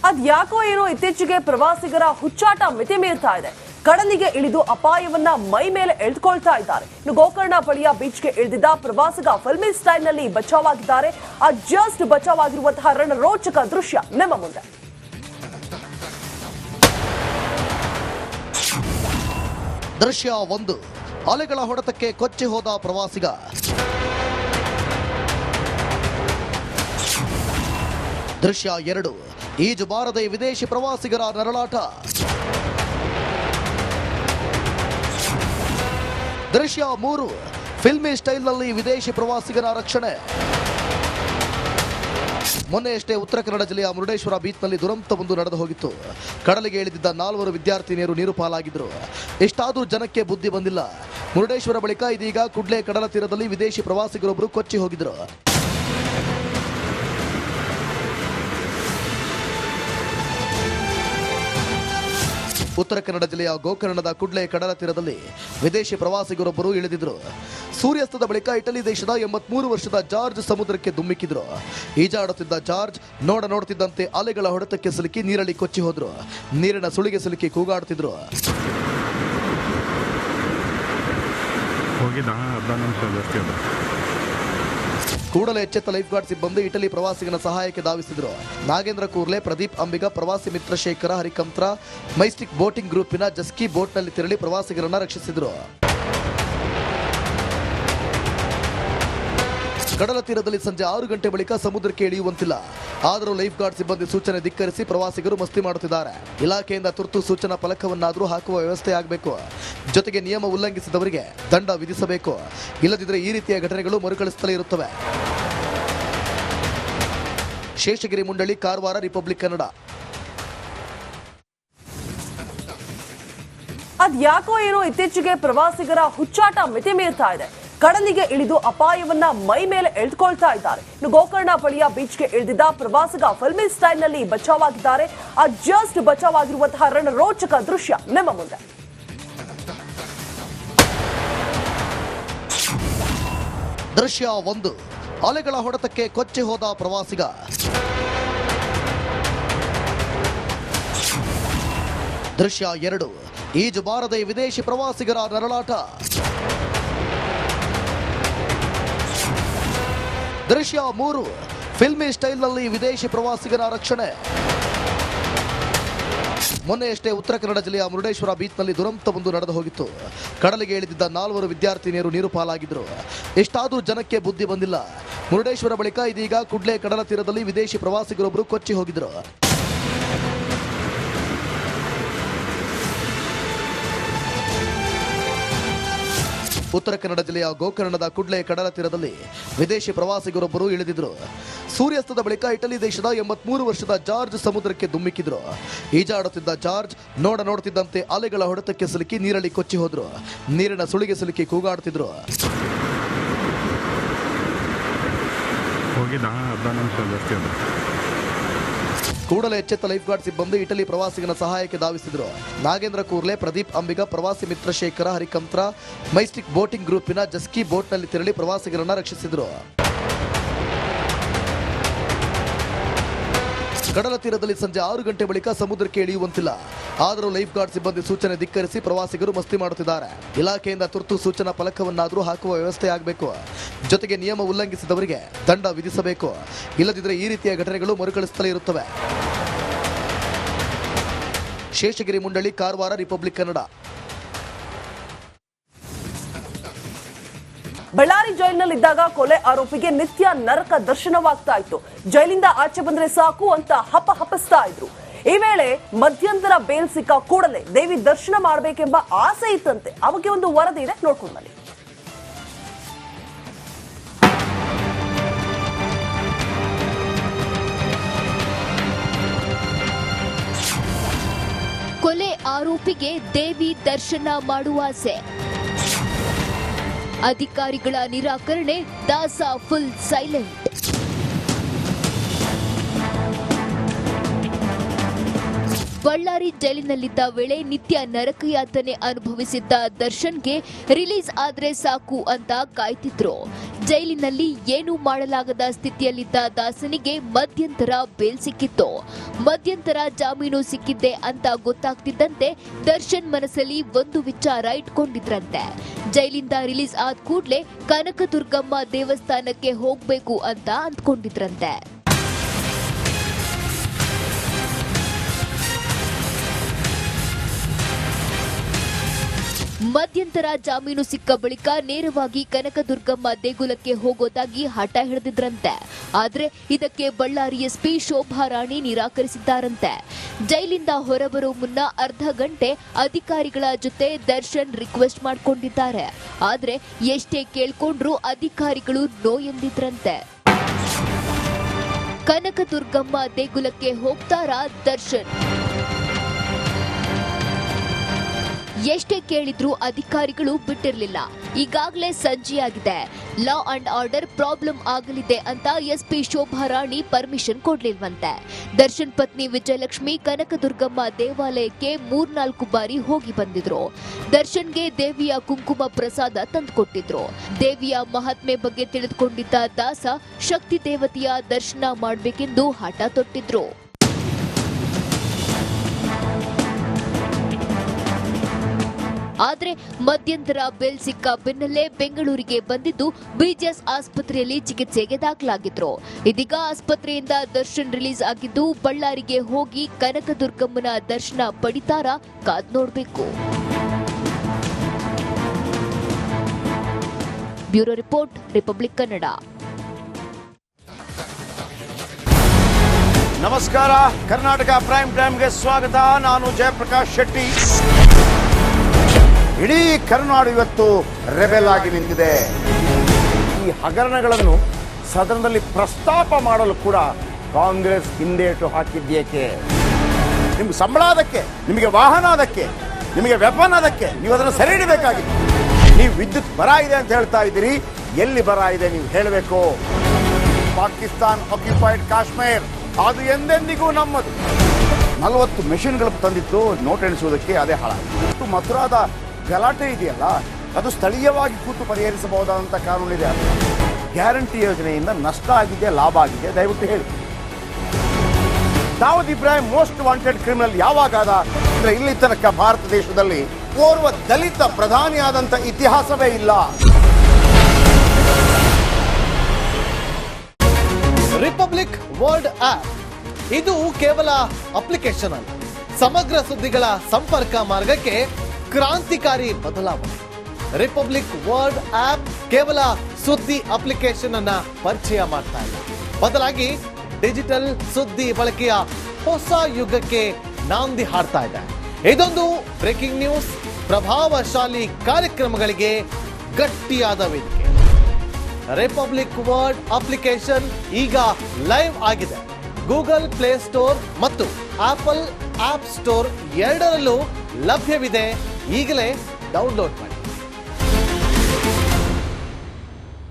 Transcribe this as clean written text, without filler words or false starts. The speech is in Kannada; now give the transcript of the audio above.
ಅದ್ಯಾಕೋ ಏನೋ ಇತ್ತೀಚೆಗೆ ಪ್ರವಾಸಿಗರ ಹುಚ್ಚಾಟ ಮಿತಿ ಮೀರ್ತಾ ಇದೆ. ಕಡಲಿಗೆ ಇಳಿದು ಅಪಾಯವನ್ನ ಮೈ ಮೇಲೆ ಎಳೆದುಕೊಳ್ತಾ ಇದ್ದಾರೆ. ಇನ್ನು ಗೋಕರ್ಣ ಬಳಿಯ ಬೀಚ್ಗೆ ಇಳಿದಿದ್ದ ಪ್ರವಾಸಿಗ ಫಿಲ್ಮಿ ಸ್ಟೈಲ್ ನಲ್ಲಿ ಬಚಾವಾಗಿದ್ದಾರೆ. ಜಸ್ಟ್ ಬಚಾವಾಗಿರುವಂತಹ ರಣರೋಚಕ ದೃಶ್ಯ ನಿಮ್ಮ ಮುಂದೆ. ದೃಶ್ಯ 1. ಅಲೆಗಳ ಹೊಡೆತಕ್ಕೆ ಕೊಚ್ಚಿ ಹೋದ ಪ್ರವಾಸಿಗ. ದೃಶ್ಯ 2. ಈಜು ಬಾರದೆ ವಿದೇಶಿ ಪ್ರವಾಸಿಗರ ನರಳಾಟ. ದೃಶ್ಯ 3. ಫಿಲ್ಮಿ ಸ್ಟೈಲ್ನಲ್ಲಿ ವಿದೇಶಿ ಪ್ರವಾಸಿಗರ ರಕ್ಷಣೆ. ಮೊನ್ನೆಯಷ್ಟೇ ಉತ್ತರ ಕನ್ನಡ ಜಿಲ್ಲೆಯ ಮುರುಡೇಶ್ವರ ಬೀಚ್ನಲ್ಲಿ ದುರಂತವೊಂದು ನಡೆದು ಹೋಗಿತ್ತು. ಕಡಲಿಗೆ ಇಳಿದಿದ್ದ 4 ವಿದ್ಯಾರ್ಥಿನಿಯರು ನೀರು ಪಾಲಾಗಿದ್ದರು. ಇಷ್ಟಾದರೂ ಜನಕ್ಕೆ ಬುದ್ಧಿ ಬಂದಿಲ್ಲ. ಮುರುಡೇಶ್ವರ ಬಳಿಕ ಇದೀಗ ಕುಡ್ಲೆ ಕಡಲ ತೀರದಲ್ಲಿ ವಿದೇಶಿ ಪ್ರವಾಸಿಗರೊಬ್ಬರು ಕೊಚ್ಚಿ ಹೋಗಿದ್ರು. ಉತ್ತರ ಕನ್ನಡ ಜಿಲ್ಲೆಯ ಗೋಕರ್ಣದ ಕುಡ್ಲೆ ಕಡಲ ತೀರದಲ್ಲಿ ವಿದೇಶಿ ಪ್ರವಾಸಿಗರೊಬ್ಬರು ಇಳಿದಿದ್ರು. ಸೂರ್ಯಾಸ್ತದ ಬಳಿಕ ಇಟಲಿ ದೇಶದ 83 ವರ್ಷದ ಜಾರ್ಜ್ ಸಮುದ್ರಕ್ಕೆ ಧುಮ್ಮಿಕ್ಕಿದ್ರು. ಈಜಾಡುತ್ತಿದ್ದ ಜಾರ್ಜ್ ನೋಡುತ್ತಿದ್ದಂತೆ ಅಲೆಗಳ ಹೊಡೆತಕ್ಕೆ ಸಿಲುಕಿ ನೀರಲ್ಲಿ ಕೊಚ್ಚಿ ಹೋದ್ರು. ನೀರಿನ ಸುಳಿಗೆ ಸಿಲುಕಿ ಕೂಗಾಡುತ್ತಿದ್ರು. ಕೂಡಲೇ ಎಚ್ಚೆತ್ತ ಲೈಫ್ ಗಾರ್ಡ್ ಸಿಬ್ಬಂದಿ ಇಟಲಿ ಪ್ರವಾಸಿಗನ ಸಹಾಯಕ್ಕೆ ಧಾವಿಸಿದ್ರು. ನಾಗೇಂದ್ರ ಕೂರ್ಲೆ, ಪ್ರದೀಪ್ ಅಂಬಿಗ, ಪ್ರವಾಸಿ ಮಿತ್ರ ಶೇಖರ ಹರಿಕಂತ್ರ ಮೈಸ್ಟಿಕ್ ಬೋಟಿಂಗ್ ಗ್ರೂಪಿನ ಜಸ್ಕಿ ಬೋಟ್ನಲ್ಲಿ ತೆರಳಿ ಪ್ರವಾಸಿಗರನ್ನ ರಕ್ಷಿಸಿದ್ರು. ಕಡಲ ತೀರದಲ್ಲಿ ಸಂಜೆ 6 ಗಂಟೆ ಬಳಿಕ ಸಮುದ್ರಕ್ಕೆ ಇಳಿಯುವಂತಿಲ್ಲ. ಆದರೂ ಲೈಫ್ ಗಾರ್ಡ್ ಸಿಬ್ಬಂದಿ ಸೂಚನೆ ಧಿಕ್ಕರಿಸಿ ಪ್ರವಾಸಿಗರು ಮಸ್ತಿ ಮಾಡುತ್ತಿದ್ದಾರೆ. ಇಲಾಖೆಯಿಂದ ತುರ್ತು ಸೂಚನಾ ಫಲಕವನ್ನಾದರೂ ಹಾಕುವ ವ್ಯವಸ್ಥೆ ಆಗಬೇಕು. ಜೊತೆಗೆ ನಿಯಮ ಉಲ್ಲಂಘಿಸಿದವರಿಗೆ ದಂಡ ವಿಧಿಸಬೇಕು. ಇಲ್ಲದಿದ್ದರೆ ಈ ರೀತಿಯ ಘಟನೆಗಳು ಮರುಕಳಿಸುತ್ತಲೇ ಇರುತ್ತವೆ. ಶೇಷಗಿರಿ ಮುಂಡಳಿ, ಕಾರವಾರ, ರಿಪಬ್ಲಿಕ್ ಕನ್ನಡ. ಅದ್ಯಾಕೋ ಏನೋ ಇತ್ತೀಚೆಗೆ ಪ್ರವಾಸಿಗರ ಹುಚ್ಚಾಟ ಮಿತಿ ಮೀರ್ತಾ ಇದೆ. ಕಡಲಿಗೆ ಇಳಿದು ಅಪಾಯವನ್ನ ಮೈ ಮೇಲೆ ಎಳೆದುಕೊಳ್ತಾ ಇದ್ದಾರೆ. ಇನ್ನು ಗೋಕರ್ಣ ಬಳಿಯ ಬೀಚ್ಗೆ ಇಳಿದಿದ್ದ ಪ್ರವಾಸಿಗ ಫಿಲ್ಮಿ ಸ್ಟೈಲ್ ನಲ್ಲಿ ಬಚಾವಾಗಿದ್ದಾರೆ. ಜಸ್ಟ್ ಬಚಾವಾಗಿರುವಂತಹ ರಣರೋಚಕ ದೃಶ್ಯ ನಿಮ್ಮ ಮುಂದೆ. ದೃಶ್ಯ 1. ಅಲೆಗಳ ಹೊಡೆತಕ್ಕೆ ಕೊಚ್ಚಿ ಹೋದ ಪ್ರವಾಸಿಗ. ದೃಶ್ಯ 2. ಈಜು ಬಾರದೆ ವಿದೇಶಿ ಪ್ರವಾಸಿಗರ ನರಳಾಟ. ದೃಶ್ಯ 3. ಫಿಲ್ಮಿ ಸ್ಟೈಲ್ನಲ್ಲಿ ವಿದೇಶಿ ಪ್ರವಾಸಿಗರ ರಕ್ಷಣೆ. ಮೊನ್ನೆಯಷ್ಟೇ ಉತ್ತರ ಕನ್ನಡ ಜಿಲ್ಲೆಯ ಮುರುಡೇಶ್ವರ ಬೀಚ್ನಲ್ಲಿ ದುರಂತವೊಂದು ನಡೆದು ಹೋಗಿತ್ತು. ಕಡಲಿಗೆ ಇಳಿದಿದ್ದ 4 ವಿದ್ಯಾರ್ಥಿನಿಯರು ನೀರು ಪಾಲಾಗಿದ್ದರು. ಇಷ್ಟಾದರೂ ಜನಕ್ಕೆ ಬುದ್ಧಿ ಬಂದಿಲ್ಲ. ಮುರುಡೇಶ್ವರ ಬಳಿಕ ಇದೀಗ ಕುಡ್ಲೆ ಕಡಲ ತೀರದಲ್ಲಿ ವಿದೇಶಿ ಪ್ರವಾಸಿಗರೊಬ್ಬರು ಕೊಚ್ಚಿ ಹೋಗಿದ್ರು. ಉತ್ತರ ಕನ್ನಡ ಜಿಲ್ಲೆಯ ಗೋಕರ್ಣದ ಕುಡ್ಲೆ ಕಡಲ ತೀರದಲ್ಲಿ ವಿದೇಶಿ ಪ್ರವಾಸಿಗರೊಬ್ಬರು ಇಳಿದಿದ್ರು. ಸೂರ್ಯಾಸ್ತದ ಬಳಿಕ ಇಟಲಿ ದೇಶದ 83 ವರ್ಷದ ಜಾರ್ಜ್ ಸಮುದ್ರಕ್ಕೆ ಧುಮ್ಮಿಕ್ಕಿದ್ರು. ಈಜಾಡುತ್ತಿದ್ದ ಜಾರ್ಜ್ ನೋಡುತ್ತಿದ್ದಂತೆ ಅಲೆಗಳ ಹೊಡೆತಕ್ಕೆ ಸಿಲುಕಿ ನೀರಲ್ಲಿ ಕೊಚ್ಚಿ ಹೋದ್ರು. ನೀರಿನ ಸುಳಿಗೆ ಸಿಲುಕಿ ಕೂಗಾಡುತ್ತಿದ್ರು. ಕೂಡಲೇ ಎಚ್ಚೆತ್ತ ಲೈಫ್ ಗಾರ್ಡ್ ಸಿಬ್ಬಂದಿ ಇಟಲಿ ಪ್ರವಾಸಿಗನ ಸಹಾಯಕ್ಕೆ ಧಾವಿಸಿದ್ರು. ನಾಗೇಂದ್ರ ಕೂರ್ಲೆ, ಪ್ರದೀಪ್ ಅಂಬಿಗ, ಪ್ರವಾಸಿ ಮಿತ್ರ ಶೇಖರ ಹರಿಕಂತ್ರ ಮೈಸ್ಟಿಕ್ ಬೋಟಿಂಗ್ ಗ್ರೂಪಿನ ಜಸ್ಕಿ ಬೋಟ್ನಲ್ಲಿ ತೆರಳಿ ಪ್ರವಾಸಿಗರನ್ನ ರಕ್ಷಿಸಿದ್ರು. ಕಡಲ ತೀರದಲ್ಲಿ ಸಂಜೆ 6 ಗಂಟೆ ಬಳಿಕ ಸಮುದ್ರಕ್ಕೆ ಇಳಿಯುವಂತಿಲ್ಲ. ಆದರೂ ಲೈಫ್ ಗಾರ್ಡ್ ಸಿಬ್ಬಂದಿ ಸೂಚನೆ ಧಿಕ್ಕರಿಸಿ ಪ್ರವಾಸಿಗರು ಮಸ್ತಿ ಮಾಡುತ್ತಿದ್ದಾರೆ. ಇಲಾಖೆಯಿಂದ ತುರ್ತು ಸೂಚನಾ ಫಲಕವನ್ನಾದರೂ ಹಾಕುವ ವ್ಯವಸ್ಥೆ ಆಗಬೇಕು. ಜೊತೆಗೆ ನಿಯಮ ಉಲ್ಲಂಘಿಸಿದವರಿಗೆ ದಂಡ ವಿಧಿಸಬೇಕು. ಇಲ್ಲದಿದ್ದರೆ ಈ ರೀತಿಯ ಘಟನೆಗಳು ಮರುಕಳಿಸುತ್ತಲೇ ಇರುತ್ತವೆ. ಶೇಷಗಿರಿ ಮುಂಡಳಿ, ಕಾರವಾರ, ರಿಪಬ್ಲಿಕ್ ಕನ್ನಡ. ಬಳ್ಳಾರಿ ಜೈಲಿನಲ್ಲಿದ್ದಾಗ ಕೊಲೆ ಆರೋಪಿಗೆ ನಿತ್ಯ ನರಕ ದರ್ಶನವಾಗ್ತಾ ಇತ್ತು. ಜೈಲಿಂದ ಆಚೆ ಬಂದ್ರೆ ಸಾಕು ಅಂತ ಹಪ್ಪಸ್ತಾ ಇದ್ರು. ಈ ವೇಳೆ ಮಧ್ಯಂತರ ಬೇಲ್ ಸಿಕ್ಕ ಕೂಡಲೇ ದೇವಿ ದರ್ಶನ ಮಾಡಬೇಕೆಂಬ ಆಸೆ ಇತ್ತಂತೆ. ಅವಕ್ಕೆ ಒಂದು ವರದಿ ಇದೆ, ನೋಡ್ಕೊಂಡು ಬನ್ನಿ. ಕೊಲೆ ಆರೋಪಿಗೆ ದೇವಿ ದರ್ಶನ ಮಾಡುವ ಆಸೆ. ಅಧಿಕಾರಿಗಳ ನಿರಾಕರಣೆ, ದಾಸ ಫುಲ್ ಸೈಲೆಂಟ್. ಬಳ್ಳಾರಿ ಜೈಲಿನಲ್ಲಿದ್ದ ವೇಳೆ ನಿತ್ಯ ನರಕಯಾತನೆ ಅನುಭವಿಸಿದ್ದ ದರ್ಶನ್ಗೆ ರಿಲೀಸ್ ಆದ್ರೆ ಸಾಕು ಅಂತ ಕಾಯ್ತಿದ್ರು. ಜೈಲಿನಲ್ಲಿ ಏನೂ ಮಾಡಲಾಗದ ಸ್ಥಿತಿಯಲ್ಲಿದ್ದ ದಾಸನಿಗೆ ಮಧ್ಯಂತರ ಬೇಲ್ ಸಿಕ್ಕಿತ್ತು. ಮಧ್ಯಂತರ ಜಾಮೀನು ಸಿಕ್ಕಿದ್ದೆ ಅಂತ ಗೊತ್ತಾಗ್ತಿದ್ದಂತೆ ದರ್ಶನ್ ಮನಸ್ಸಲ್ಲಿ ಒಂದು ವಿಚಾರ ಇಟ್ಕೊಂಡಿದ್ರಂತೆ. ಜೈಲಿಂದ ರಿಲೀಸ್ ಆದ ಕೂಡಲೇ ಕನಕದುರ್ಗಮ್ಮ ದೇವಸ್ಥಾನಕ್ಕೆ ಹೋಗ್ಬೇಕು ಅಂತ ಅಂದ್ಕೊಂಡಿದ್ರಂತೆ. ಮಧ್ಯಂತರ ಜಾಮೀನು ಸಿಕ್ಕ ಬಳಿಕ ನೇರವಾಗಿ ಕನಕದುರ್ಗಮ್ಮ ದೇಗುಲಕ್ಕೆ ಹೋಗೋದಾಗಿ ಹಠ ಹಿಡಿದಿದ್ರಂತೆ. ಆದ್ರೆ ಇದಕ್ಕೆ ಬಳ್ಳಾರಿ ಎಸ್ಪಿ ಶೋಭಾ ರಾಣಿ ನಿರಾಕರಿಸಿದ್ದಾರಂತೆ. ಜೈಲಿಂದ ಹೊರಬರೋ ಮುನ್ನ ಅರ್ಧ ಗಂಟೆ ಅಧಿಕಾರಿಗಳ ಜೊತೆ ದರ್ಶನ್ ರಿಕ್ವೆಸ್ಟ್ ಮಾಡಿಕೊಂಡಿದ್ದಾರೆ. ಆದ್ರೆ ಎಷ್ಟೇ ಕೇಳ್ಕೊಂಡ್ರು ಅಧಿಕಾರಿಗಳು ನೋ ಎಂದಿದ್ರಂತೆ. ಕನಕದುರ್ಗಮ್ಮ ದೇಗುಲಕ್ಕೆ ಹೋಗ್ತಾರಾ ದರ್ಶನ್? ಎಷ್ಟೇ ಕೇಳಿದ್ರೂ ಅಧಿಕಾರಿಗಳು ಬಿಟ್ಟಿರಲಿಲ್ಲ. ಈಗಾಗಲೇ ಸಂಜೆಯಾಗಿದೆ, ಲಾ ಅಂಡ್ ಆರ್ಡರ್ ಪ್ರಾಬ್ಲಮ್ ಆಗಲಿದೆ ಅಂತ ಎಸ್ಪಿ ಶೋಭಾ ರಾಣಿ ಪರ್ಮಿಷನ್ ಕೊಡ್ಲಿಲ್ವಂತೆ. ದರ್ಶನ್ ಪತ್ನಿ ವಿಜಯಲಕ್ಷ್ಮಿ ಕನಕದುರ್ಗಮ್ಮ ದೇವಾಲಯಕ್ಕೆ 3-4 ಬಾರಿ ಹೋಗಿ ಬಂದಿದ್ರು. ದರ್ಶನ್ಗೆ ದೇವಿಯ ಕುಂಕುಮ ಪ್ರಸಾದ ತಂದುಕೊಟ್ಟಿದ್ರು. ದೇವಿಯ ಮಹಾತ್ಮೆ ಬಗ್ಗೆ ತಿಳಿದುಕೊಂಡಿದ್ದ ದಾಸ ಶಕ್ತಿ ದೇವತೆಯ ದರ್ಶನ ಮಾಡಬೇಕೆಂದು ಹಠ ತೊಟ್ಟಿದ್ರು. ಆದ್ರೆ ಮಧ್ಯಂತರ ಬೇಲ್ ಸಿಕ್ಕ ಬೆನ್ನಲ್ಲೇ ಬೆಂಗಳೂರಿಗೆ ಬಂದಿದ್ದು ಬಿಜಿಎಸ್ ಆಸ್ಪತ್ರೆಯಲ್ಲಿ ಚಿಕಿತ್ಸೆಗೆ ದಾಖಲಾಗಿದ್ರು. ಇದೀಗ ಆಸ್ಪತ್ರೆಯಿಂದ ದರ್ಶನ್ ರಿಲೀಸ್ ಆಗಿದ್ದು ಬಳ್ಳಾರಿಗೆ ಹೋಗಿ ಕನಕದುರ್ಗಮ್ಮನ ದರ್ಶನ ಪಡಿತಾರಾ ಕಾದ್ ನೋಡ್ಬೇಕು. Bureau report, republic Kannada. ನಮಸ್ಕಾರ, ಕರ್ನಾಟಕ ಪ್ರೈಮ್ ಟೈಮ್ಗೆ ಸ್ವಾಗತ. ನಾನು ಜಯಪ್ರಕಾಶ್ ಶೆಟ್ಟಿ. ಇಡೀ ಕರ್ನಾಡು ಇವತ್ತು ರೆಬೆಲ್ ಆಗಿ ನಿಂತಿದೆ. ಈ ಹಗರಣಗಳನ್ನು ಸದನದಲ್ಲಿ ಪ್ರಸ್ತಾಪ ಮಾಡಲು ಕೂಡ ಕಾಂಗ್ರೆಸ್ ಹಿಂದೇಟು ಹಾಕಿದ್ದೇಕೆ? ನಿಮ್ಗೆ ಸಂಬಳ ಅದಕ್ಕೆ, ನಿಮಗೆ ವಾಹನ ಅದಕ್ಕೆ, ನಿಮಗೆ ವೆಪನ್ ಅದಕ್ಕೆ, ನೀವು ಅದನ್ನು ಸೆರೆ ಹಿಡಿಬೇಕಾಗಿತ್ತು. ನೀವು ವಿದ್ಯುತ್ ಬರ ಇದೆ ಅಂತ ಹೇಳ್ತಾ ಇದ್ದೀರಿ, ಎಲ್ಲಿ ಬರ ಇದೆ ನೀವು ಹೇಳಬೇಕು. ಪಾಕಿಸ್ತಾನ್ ಆಕ್ಯುಪೈಡ್ ಕಾಶ್ಮೀರ್ ಅದು ಎಂದೆಂದಿಗೂ ನಮ್ಮದು. 40 ಮೆಷಿನ್ಗಳು ತಂದಿತ್ತು ನೋಟ್ ಎಣಿಸುವುದಕ್ಕೆ, ಅದೇ ಹಾಳಾಯಿತು. ಮಥುರಾದ ಗಲಾಟೆ ಇದೆಯಲ್ಲ, ಅದು ಸ್ಥಳೀಯವಾಗಿ ಕೂತು ಪರಿಹರಿಸಬಹುದಾದಂಥ ಕಾನೂನಿದೆ. ಗ್ಯಾರಂಟಿ ಯೋಜನೆಯಿಂದ ನಷ್ಟ ಆಗಿದೆ, ಲಾಭ ಆಗಿದೆ, ದಯವಿಟ್ಟು ಹೇಳಿ. Dawood Ibrahim most wanted criminal ಯಾವಾಗಾದ ಅಂದ್ರೆ ಇಲ್ಲಿ ತನಕ ಭಾರತ ದೇಶದಲ್ಲಿ ಓರ್ವ ದಲಿತ ಪ್ರಧಾನಿಯಾದಂಥ ಇತಿಹಾಸವೇ ಇಲ್ಲ. ರಿಪಬ್ಲಿಕ್ ವರ್ಲ್ಡ್ ಆಪ್ ಇದು ಕೇವಲ ಅಪ್ಲಿಕೇಶನ್ ಅಲ್ಲ, ಸಮಗ್ರ ಸುದ್ದಿಗಳ ಸಂಪರ್ಕ ಮಾರ್ಗಕ್ಕೆ ಕ್ರಾಂತಿಕಾರಿ ಬದಲಾವಣೆ. ರಿಪಬ್ಲಿಕ್ ವರ್ಲ್ಡ್ ಆಪ್ ಕೇವಲ ಸುದ್ದಿ ಅಪ್ಲಿಕೇಶನ್ ಅನ್ನ ಪರಿಚಯ ಮಾಡ್ತಾ ಇಲ್ಲ, ಬದಲಾಗಿ ಡಿಜಿಟಲ್ ಸುದ್ದಿ ಬಳಕೆಯ ಹೊಸ ಯುಗಕ್ಕೆ ನಾಂದಿ ಹಾಡ್ತಾ ಇದೆ. ಇದೊಂದು ಬ್ರೇಕಿಂಗ್ ನ್ಯೂಸ್, ಪ್ರಭಾವಶಾಲಿ ಕಾರ್ಯಕ್ರಮಗಳಿಗೆ ಗಟ್ಟಿಯಾದ ವೇದಿಕೆ. ರಿಪಬ್ಲಿಕ್ ವರ್ಲ್ಡ್ ಅಪ್ಲಿಕೇಶನ್ ಈಗ ಲೈವ್ ಆಗಿದೆ. ಗೂಗಲ್ ಪ್ಲೇ ಸ್ಟೋರ್ ಮತ್ತು ಆಪಲ್ ಆಪ್ ಸ್ಟೋರ್ ಎರಡರಲ್ಲೂ ಲಭ್ಯವಿದೆ. ಈಗಲೇ ಡೌನ್ಲೋಡ್ ಮಾಡಿ.